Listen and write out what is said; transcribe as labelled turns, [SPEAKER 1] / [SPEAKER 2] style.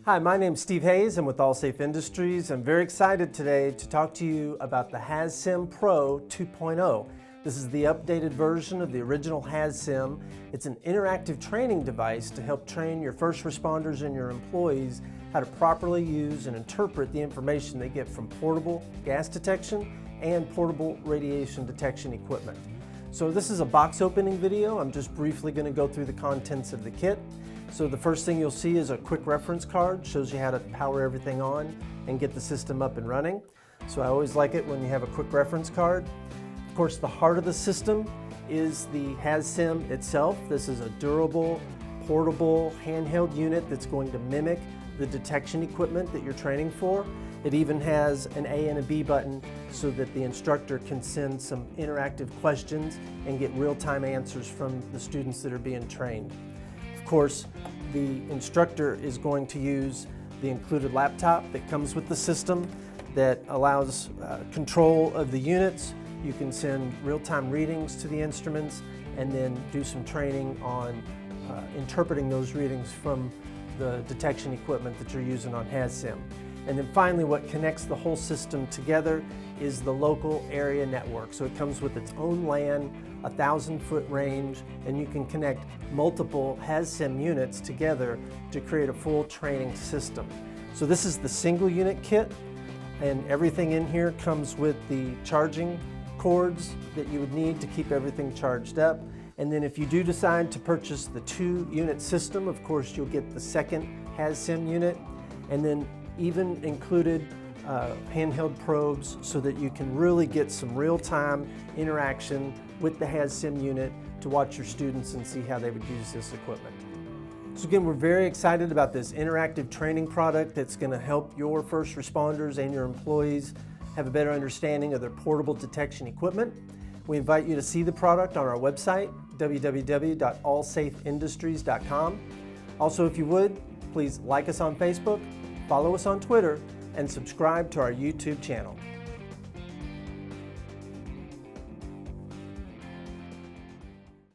[SPEAKER 1] Hi, my name's Steve Hayes. I'm with AllSafe Industries. I'm very excited today to talk to you about the HazSim Pro 2.0. This is the updated version of the original HazSim. It's an interactive training device to help train your first responders and your employees how to properly use and interpret the information they get from portable gas detection and portable radiation detection equipment. So this is a box opening video. I'm just briefly going to go through the contents of the kit. So the first thing you'll see is a quick reference card, shows you how to power everything on and get the system up and running. So I always like it when you have a quick reference card. Of course, the heart of the system is the HazSim itself. This is a durable, portable, handheld unit that's going to mimic the detection equipment that you're training for. It even has an A and a B button so that the instructor can send some interactive questions and get real-time answers from the students that are being trained. Of course, the instructor is going to use the included laptop that comes with the system that allows control of the units. You can send real-time readings to the instruments and then do some training on interpreting those readings from the detection equipment that you're using on HazSim. And then finally, what connects the whole system together is the local area network. So it comes with its own LAN, 1,000-foot range, and you can connect multiple HazSim units together to create a full training system. So this is the single unit kit, and everything in here comes with the charging cords that you would need to keep everything charged up. And then if you do decide to purchase the 2-unit system, of course you'll get the second HazSim unit, and then even included handheld probes so that you can really get some real-time interaction with the HazSim unit to watch your students and see how they would use this equipment. So again, we're very excited about this interactive training product that's going to help your first responders and your employees have a better understanding of their portable detection equipment. We invite you to see the product on our website, www.allsafeindustries.com. Also, if you would, please like us on Facebook, follow us on Twitter, and subscribe to our YouTube channel.